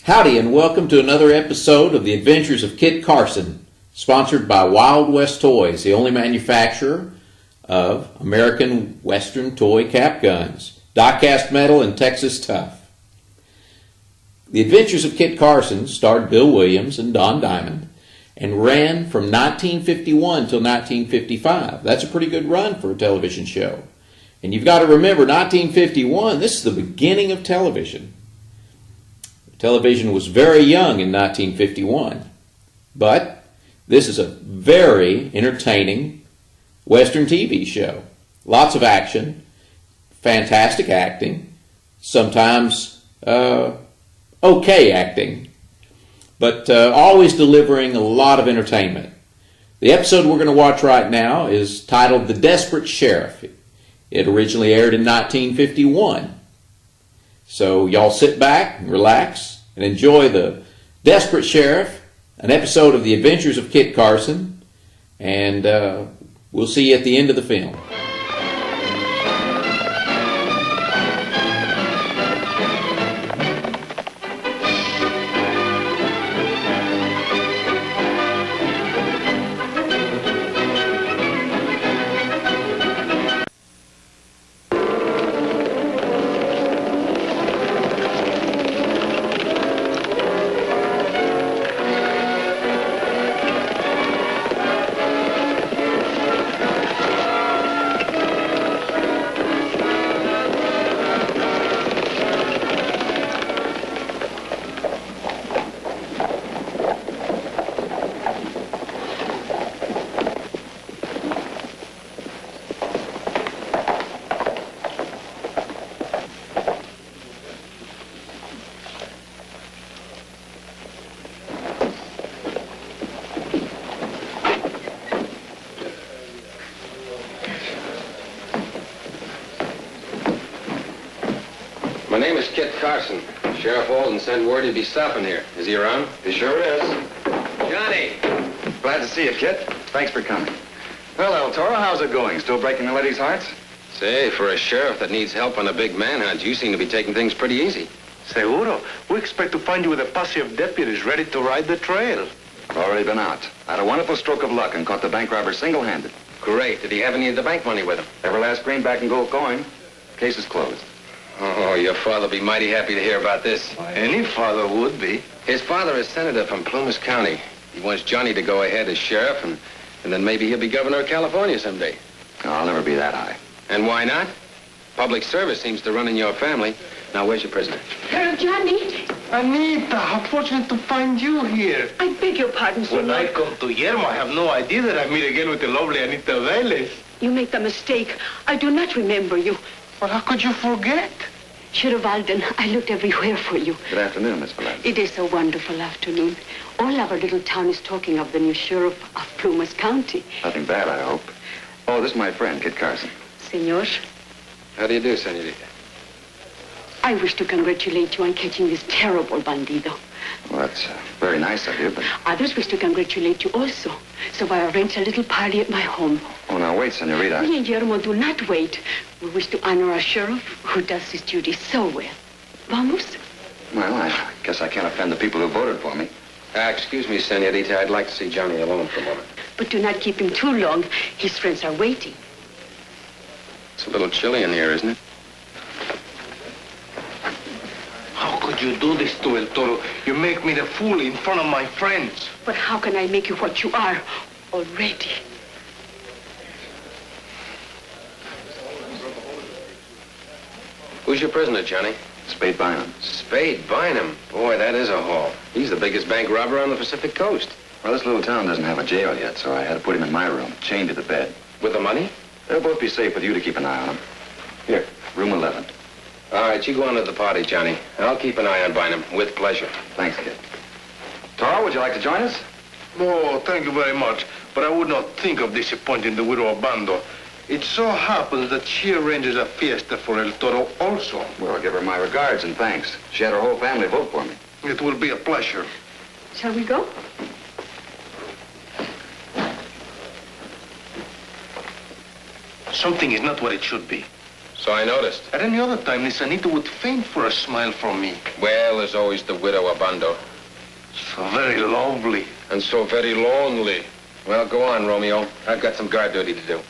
Howdy and welcome to another episode of The Adventures of Kit Carson, sponsored by Wild West Toys, the only manufacturer of American Western toy cap guns, die-cast metal and Texas tough. The Adventures of Kit Carson starred Bill Williams and Don Diamond and ran from 1951 till 1955. That's a pretty good run for a television show. And you've got to remember, 1951, this is the beginning of television. Television was very young in 1951, but this is a very entertaining Western TV show. Lots of action, fantastic acting, sometimes okay acting, but always delivering a lot of entertainment. The episode we're going to watch right now is titled The Desperate Sheriff. It originally aired in 1951. So y'all sit back and relax and enjoy The Desperate Sheriff, an episode of The Adventures of Kit Carson, and we'll see you at the end of the film. My name is Kit Carson. Sheriff Alden sent word he'd be stopping here. Is he around? He sure is. Johnny! Glad to see you, Kit. Thanks for coming. Well, El Toro, how's it going? Still breaking the ladies' hearts? Say, for a sheriff that needs help on a big manhunt, you seem to be taking things pretty easy. Seguro. We expect to find you with a posse of deputies ready to ride the trail. I've already been out. I had a wonderful stroke of luck and caught the bank robber single-handed. Great. Did he have any of the bank money with him? Every last greenback and gold coin. Case is closed. Oh, your father'll be mighty happy to hear about this. Any father would be. His father is senator from Plumas County. He wants Johnny to go ahead as sheriff, and then maybe he'll be governor of California someday. No, I'll never be that high. And why not? Public service seems to run in your family. Now, where's your prisoner? Colonel Johnny. Anita, how fortunate to find you here. I beg your pardon, When I senor. come to Yermo, I have no idea that I meet again with the lovely Anita Vélez. You make the mistake. I do not remember you. Well, how could you forget? Sheriff Alden, I looked everywhere for you. Good afternoon, Miss Velez. It is a wonderful afternoon. All our little town is talking of the new sheriff of Plumas County. Nothing bad, I hope. Oh, this is my friend, Kit Carson. Senor, How do you do, senorita? I wish to congratulate you on catching this terrible bandido. Well, that's very nice of you, but... Others wish to congratulate you also. So I arranged a little party at my home. Oh, now, wait, senorita. Guillermo, do not wait. We wish to honor our sheriff who does his duty so well. Vamos? Well, I guess I can't offend the people who voted for me. Excuse me, senorita. I'd like to see Johnny alone for a moment. But do not keep him too long. His friends are waiting. It's a little chilly in here, isn't it? How could you do this to El Toro? You make me the fool in front of my friends. But how can I make you what you are already? Who's your prisoner, Johnny? Spade Bynum. Spade Bynum. Boy, that is a haul. He's the biggest bank robber on the Pacific Coast. Well, this little town doesn't have a jail yet, so I had to put him in my room, chained to the bed. With the money? They'll both be safe with you to keep an eye on them. Here, room 11. All right, you go on to the party, Johnny. I'll keep an eye on Bynum, with pleasure. Thanks, Kid. Toro, would you like to join us? Oh, thank you very much. But I would not think of disappointing the widow Obando. It so happens that she arranges a fiesta for El Toro also. Well, I'll give her my regards and thanks. She had her whole family vote for me. It will be a pleasure. Shall we go? Something is not what it should be. So I noticed. At any other time, Miss Anita would faint for a smile from me. Well, there's always the widow Abando. So very lovely. And so very lonely. Well, go on, Romeo. I've got some guard duty to do.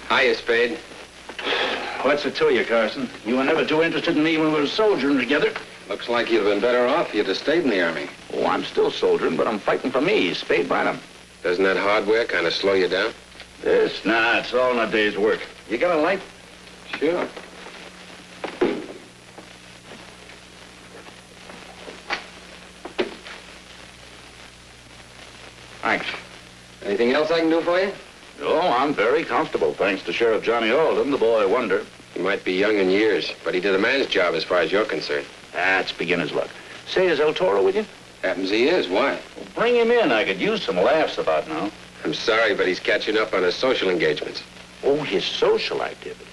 Hiya, Spade. What's it to you, Carson? You were never too interested in me when we were soldiering together. Looks like you'd have been better off if you'd have stayed in the Army. Oh, I'm still soldiering, but I'm fighting for me, Spade Bynum. Doesn't that hardware kind of slow you down? Nah, it's all in a day's work. You got a light? Sure. Thanks. Anything else I can do for you? Oh, I'm very comfortable, thanks to Sheriff Johnny Alden, the boy wonder. He might be young in years, but he did a man's job as far as you're concerned. That's beginner's luck. Say, is El Toro with you? Happens he is. Why? Well, bring him in. I could use some laughs about now. I'm sorry, but he's catching up on his social engagements. Oh, his social activities.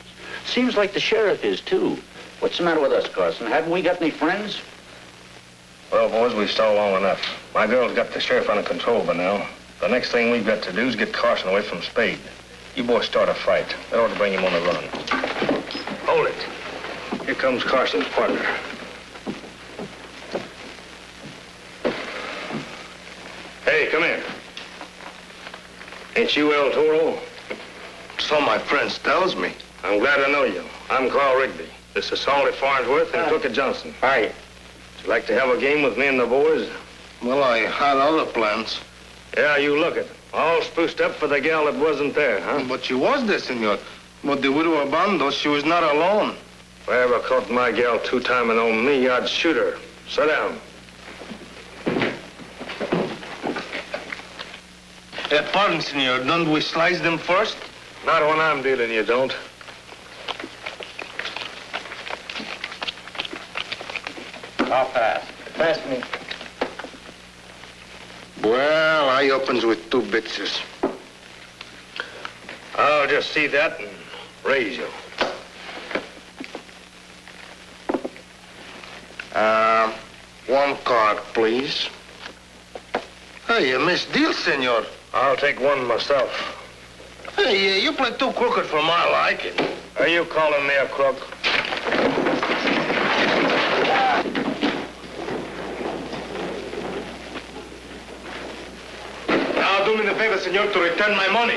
Seems like the sheriff is, too. What's the matter with us, Carson? Haven't we got any friends? Well, boys, we've stalled long enough. My girl's got the sheriff under control by now. The next thing we've got to do is get Carson away from Spade. You boys start a fight. That ought to bring him on the run. Hold it. Here comes Carson's partner. Hey, come in. Ain't you El Toro? So my friends tells me. I'm glad to know you. I'm Carl Rigby. This is Salty Farnsworth and Crooked Johnson. Hi. Would you like to have a game with me and the boys? Well, I had other plans. Yeah, you look it. All spruced up for the gal that wasn't there, huh? But she was there, senor. But the widow Abando, she was not alone. If I ever caught my gal two-timing on me, I'd shoot her. Sit down. Pardon, senor. Don't we slice them first? Not when I'm dealing, you don't. I'll pass. Pass me. Well, I opens with 2 bitches. I'll just see that and raise you. 1 card, please. Hey, you missed deal, senor. I'll take 1 myself. Hey, you play too crooked for my liking. Are you calling me a crook? Now do me the favor, senor, to return my money.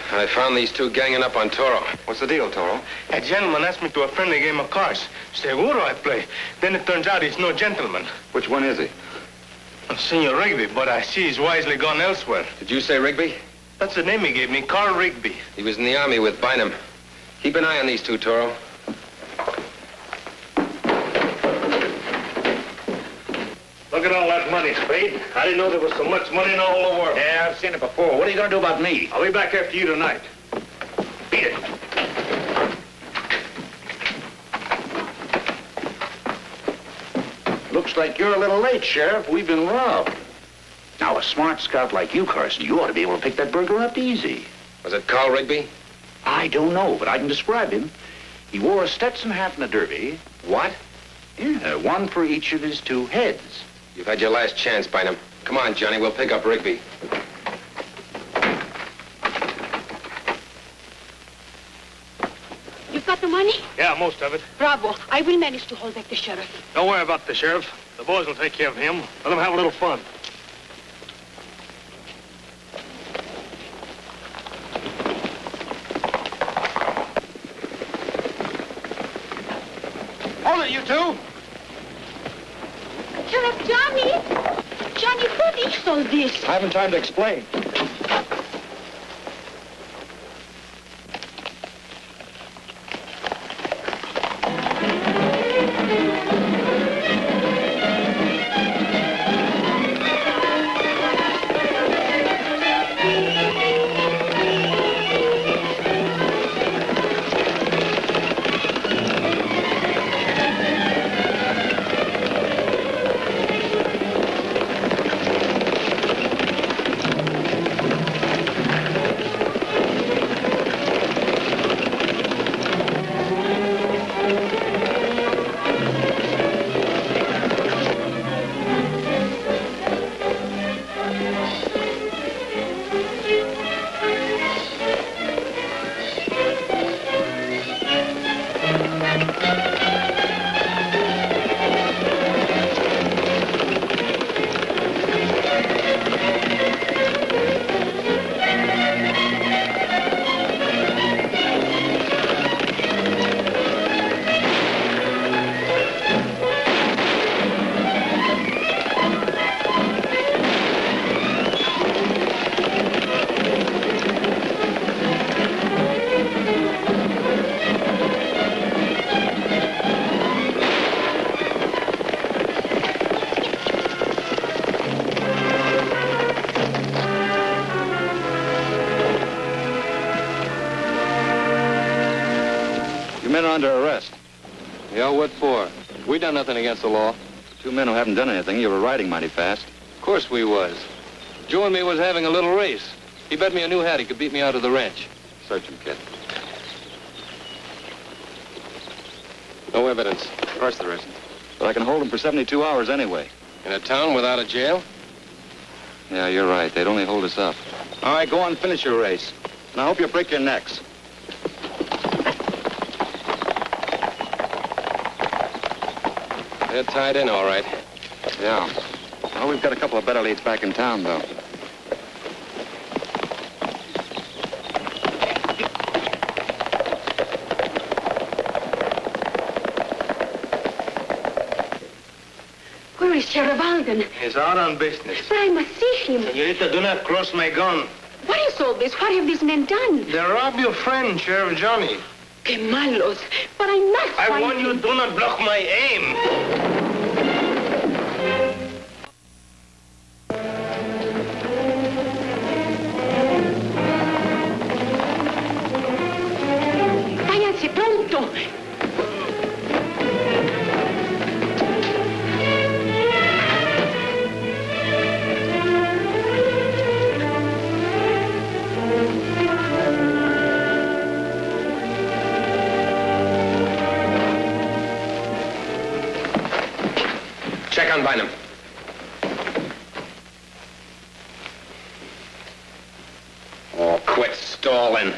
I found these 2 ganging up on Toro. What's the deal, Toro? A gentleman asked me to a friendly game of cards. Seguro I play. Then it turns out he's no gentleman. Which one is he? Senor Rigby, but I see he's wisely gone elsewhere. Did you say Rigby? That's the name he gave me, Carl Rigby. He was in the Army with Bynum. Keep an eye on these 2, Toro. Look at all that money, Spade. I didn't know there was so much money in all the world. Yeah, I've seen it before. What are you going to do about me? I'll be back after you tonight. Beat it. Looks like you're a little late, Sheriff. We've been robbed. Now, a smart scout like you, Carson, you ought to be able to pick that burglar up easy. Was it Carl Rigby? I don't know, but I can describe him. He wore a Stetson hat and a derby. What? Yeah, 1 for each of his 2 heads. You've had your last chance, Bynum. Come on, Johnny, we'll pick up Rigby. You've got the money? Yeah, most of it. Bravo. I will manage to hold back the sheriff. Don't worry about the sheriff. The boys will take care of him. Let them have a little fun. Hold it, you two. Sheriff Johnny! Johnny, what is all this? I haven't time to explain. Men are under arrest. Yeah, what for? We done nothing against the law. Two men who haven't done anything, you were riding mighty fast. Of course we was. Joe and me was having a little race. He bet me a new hat he could beat me out of the ranch. Search him, Kit. No evidence. Of course there isn't. But I can hold him for 72 hours anyway. In a town without a jail? Yeah, you're right. They'd only hold us up. All right, go on and finish your race. And I hope you break your necks. They're tied in, all right. Yeah. Well, we've got a couple of better leads back in town, though. Where is Sheriff Alden? He's out on business. But I must see him. Senorita, do not cross my gun. What is all this? What have these men done? They robbed your friend, Sheriff Johnny. Que malos. But I must I find warn you, him. do not block my aim. Váyanse pronto. Check on Bynum. Oh, quit stalling.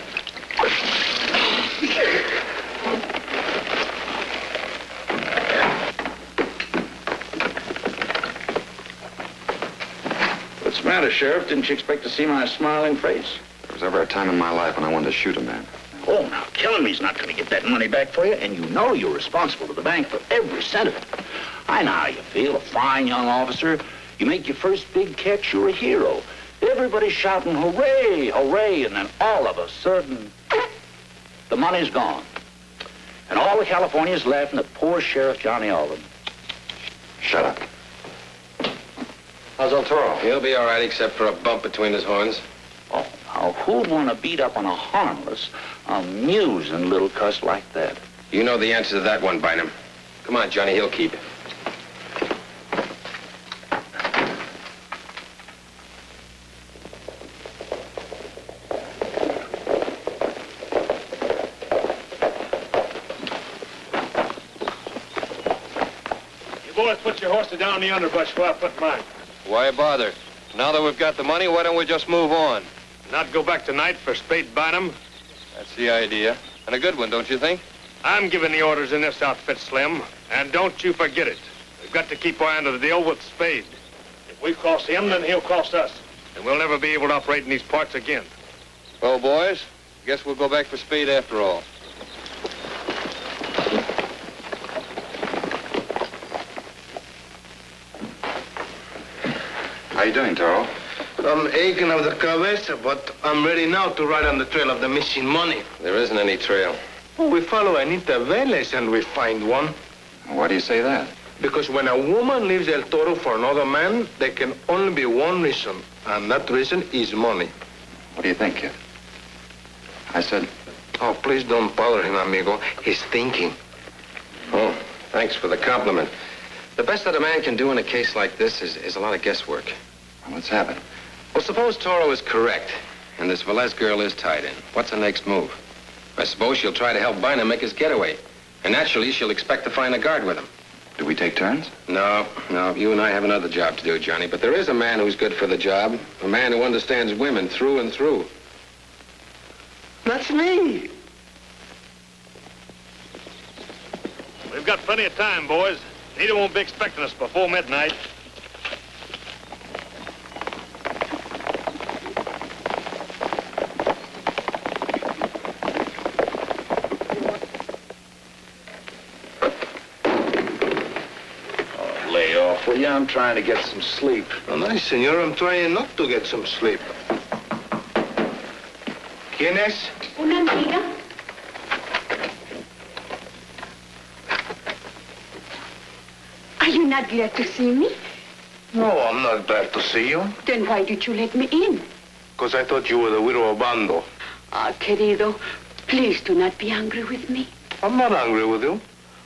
What's the matter, Sheriff? Didn't you expect to see my smiling face? There was ever a time in my life when I wanted to shoot a man. Oh, now, killing me's not going to get that money back for you, and you know you're responsible to the bank for every cent of it. I know how you feel, a fine young officer. You make your first big catch, you're a hero. Everybody's shouting, hooray, hooray, and then all of a sudden, the money's gone. And all of California's laughing at poor Sheriff Johnny Alden. Shut up. How's El Toro? He'll be all right, except for a bump between his horns. Oh, now, who'd want to beat up on a harmless, amusing little cuss like that? You know the answer to that one, Bynum. Come on, Johnny, he'll keep. Boys, put your horses down in the underbrush while I put mine. Why bother? Now that we've got the money, why don't we just move on? Not go back tonight for Spade Bynum? That's the idea. And a good one, don't you think? I'm giving the orders in this outfit, Slim. And don't you forget it. We've got to keep our end of the deal with Spade. If we cross him, then he'll cross us. And we'll never be able to operate in these parts again. Well, boys, guess we'll go back for Spade after all. How you doing, Toro? I'm aching of the cabeza, but I'm ready now to ride on the trail of the missing money. There isn't any trail. Well, we follow Anita Velez and we find one. Why do you say that? Because when a woman leaves El Toro for another man, there can only be one reason, and that reason is money. What do you think, Kid? I said... Oh, please don't bother him, amigo. He's thinking. Oh, thanks for the compliment. The best that a man can do in a case like this is a lot of guesswork. Well, let's have it. Well, suppose Toro is correct, and this Velez girl is tied in. What's the next move? I suppose she'll try to help Bynum make his getaway. And naturally, she'll expect to find a guard with him. Do we take turns? No. You and I have another job to do, Johnny. But there is a man who's good for the job. A man who understands women through and through. That's me. We've got plenty of time, boys. Nita won't be expecting us before midnight. Lay off, will you? I'm trying to get some sleep. Oh, nice, senor. I'm trying not to get some sleep. ¿Quién es? Una amiga. Are you not glad to see me? No, I'm not glad to see you. Then why did you let me in? Because I thought you were the widow of Bando. Ah, querido, please do not be angry with me. I'm not angry with you.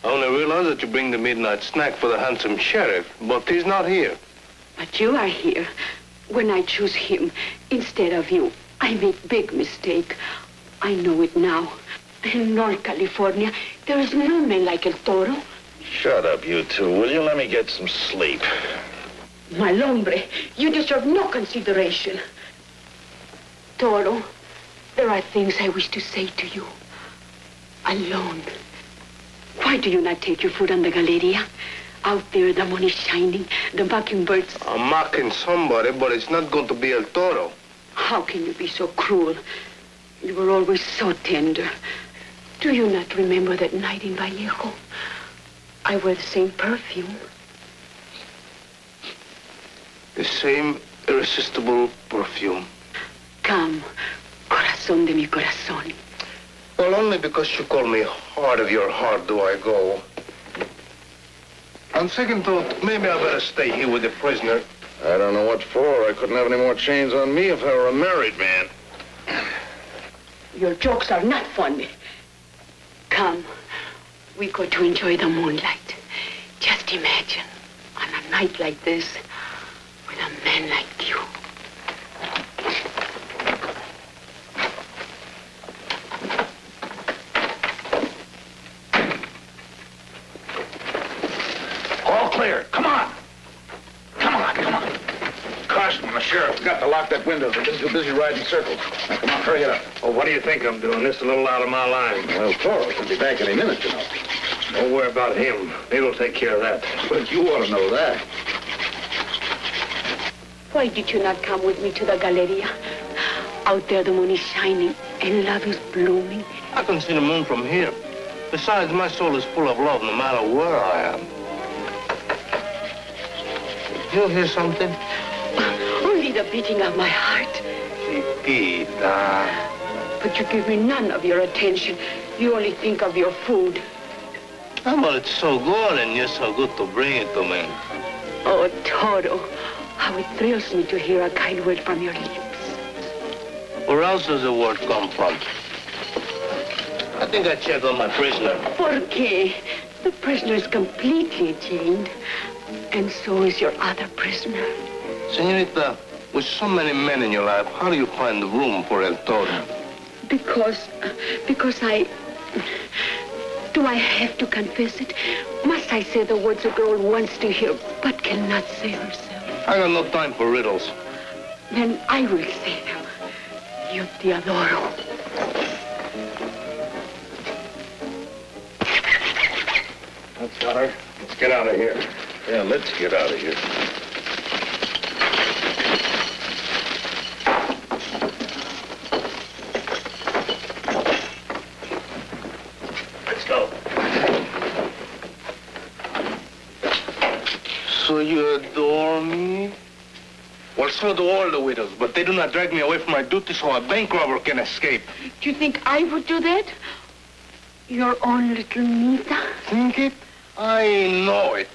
I only realized that you bring the midnight snack for the handsome sheriff, but he's not here. But you are here. When I choose him instead of you, I make big mistake. I know it now. In North California, there is no man like El Toro. Shut up, you two. Will you let me get some sleep? My hombre, you deserve no consideration. Toro, there are things I wish to say to you. Alone. Why do you not take your foot on the Galleria? Out there, the moon is shining, the mockingbirds. I'm mocking somebody, but it's not going to be El Toro. How can you be so cruel? You were always so tender. Do you not remember that night in Vallejo? I wear the same perfume. The same irresistible perfume. Come, corazón de mi corazón. Well, only because you call me heart of your heart do I go. On second thought, maybe I better stay here with the prisoner. I don't know what for. I couldn't have any more chains on me if I were a married man. Your jokes are not funny. Come, we go to enjoy the moonlight. Just imagine, on a night like this, with a man like you. All clear. Come on. Come on, come on. Carson and the sheriff got to lock that window. They've been too busy riding circles. Now, come on, hurry it up. Oh, what do you think I'm doing? This is a little out of my line. Well, Toro should be back any minute, you know. Don't worry about him. He'll take care of that. But you ought to know that. Why did you not come with me to the Galleria? Out there, the moon is shining and love is blooming. I can see the moon from here. Besides, my soul is full of love no matter where I am. You hear something? Only the beating of my heart. Chiquita. But you give me none of your attention. You only think of your food. Oh, well, it's so good, and you're so good to bring it to me. Oh, Toro, how it thrills me to hear a kind word from your lips. Where else does the word come from? I think I checked on my prisoner. ¿Por qué? The prisoner is completely chained. And so is your other prisoner. Senorita, with so many men in your life, how do you find the room for El Toro? Because do I have to confess it? Must I say the words a girl wants to hear but cannot say herself? I got no time for riddles. Then I will say them. Yo te adoro. Dollar, let's get out of here. Yeah, let's get out of here. Let's go. So you adore me? Well, so do all the widows, but they do not drag me away from my duty so a bank robber can escape. Do you think I would do that? Your own little Nita? Think it? I know it.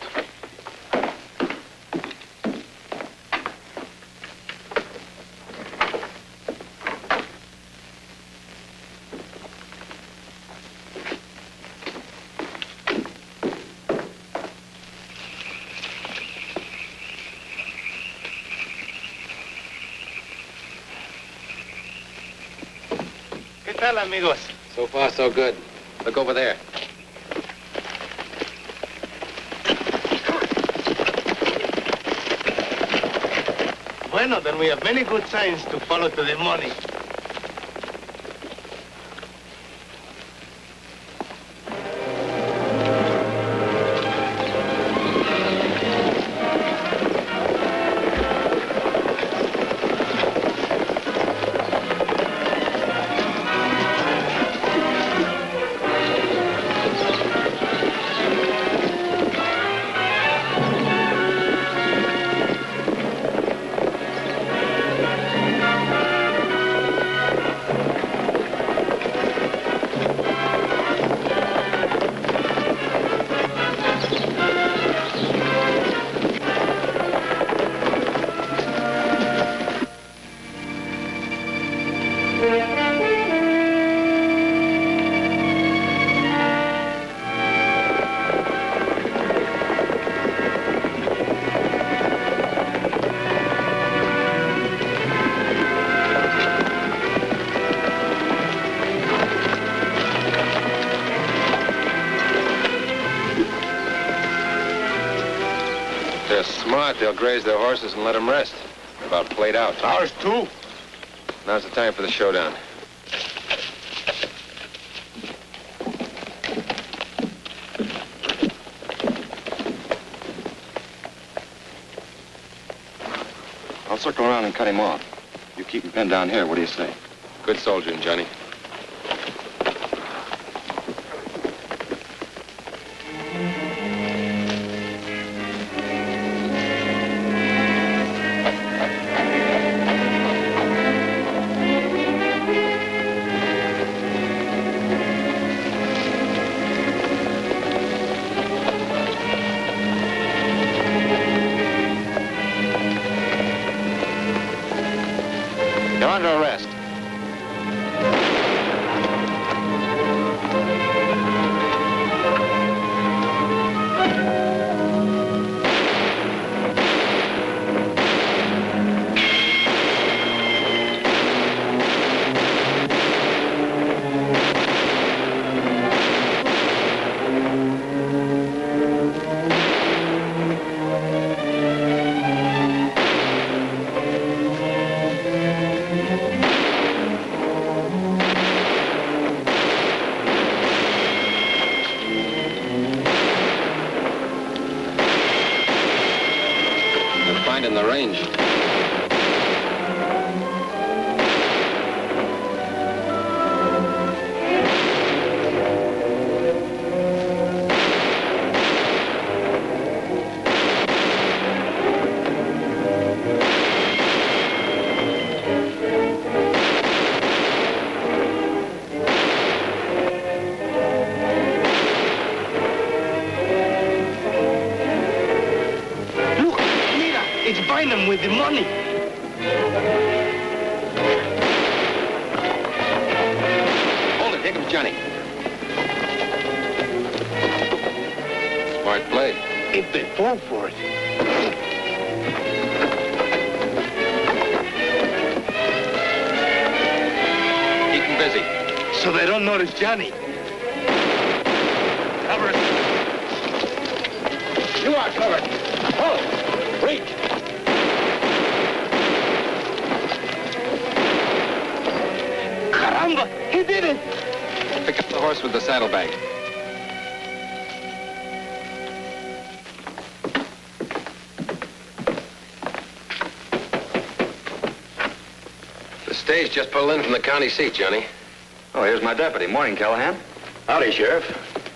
¿Qué tal, amigos? So far, so good. Look over there. Bueno, then we have many good signs to follow to the money. They're smart. They'll graze their horses and let them rest. They're about played out. Ours too. Now's the time for the showdown. I'll circle around and cut him off. You keep him pinned down here. What do you say? Good soldiering, Johnny. You're under arrest. In the range. It's buying them with the money. Hold it. Here comes Johnny. Smart play. If they fall for it. Keep him busy. So they don't notice Johnny. Cover it. You are covered. Hold. Reach. Caramba! He did it! Pick up the horse with the saddlebag. stage. Just pulled in from the county seat, Johnny. Oh, here's my deputy. Morning, Callahan. Howdy, Sheriff.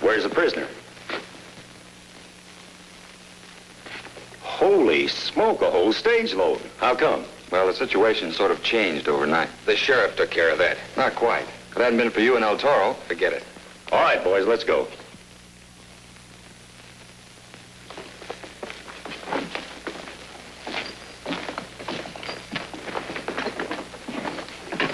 Where's the prisoner? Holy smoke, a whole stage load. How come? Well, the situation sort of changed overnight. The sheriff took care of that. Not quite. If it hadn't been for you and El Toro, Forget it. All right, boys, let's go.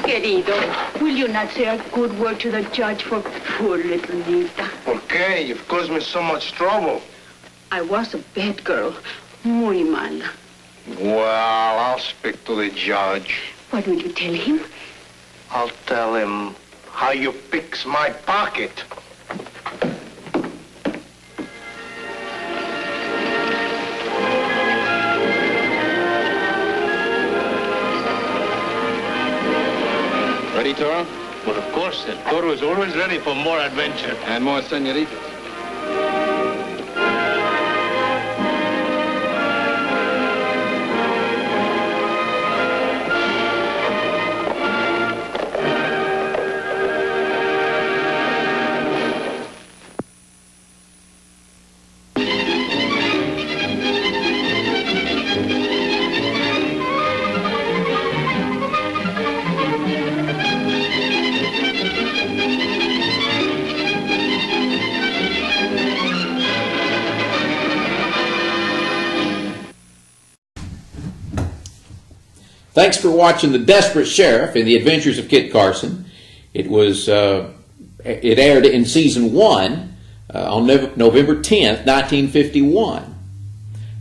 Querido, will you not say a good word to the judge for poor little Nita? Okay, you've caused me so much trouble. I was a bad girl. Muy mala. Well, I'll speak to the judge. What will you tell him? I'll tell him how you fix my pocket. Ready, Toro? Well, of course, El Toro is always ready for more adventure. And more senoritas. Thanks for watching The Desperate Sheriff and the Adventures of Kit Carson. It aired in season 1 on November 10th, 1951.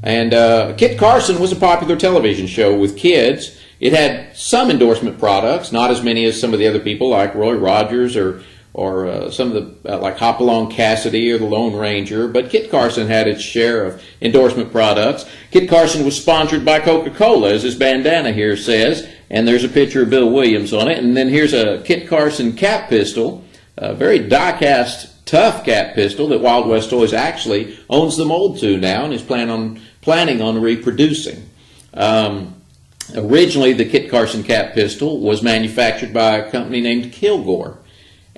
And Kit Carson was a popular television show with kids. It had some endorsement products, not as many as some of the other people like Roy Rogers or some of the like Hopalong Cassidy or the Lone Ranger, but Kit Carson had its share of endorsement products. Kit Carson was sponsored by Coca-Cola, as his bandana here says, and there's a picture of Bill Williams on it. And then here's a Kit Carson cap pistol, a very die-cast, tough cap pistol that Wild West Toys actually owns the mold to now and is planning on reproducing. Originally, the Kit Carson cap pistol was manufactured by a company named Kilgore.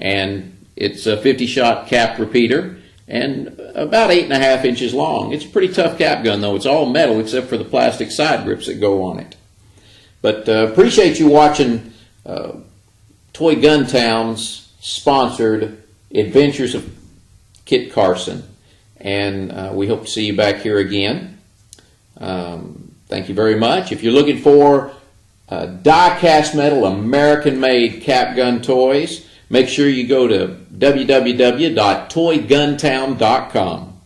And it's a 50-shot cap repeater and about 8.5 inches long. It's a pretty tough cap gun, though. It's all metal except for the plastic side grips that go on it. But appreciate you watching Toy Gun Town's sponsored Adventures of Kit Carson. And we hope to see you back here again. Thank you very much. If you're looking for die-cast metal, American-made cap gun toys, make sure you go to www.toyguntown.com.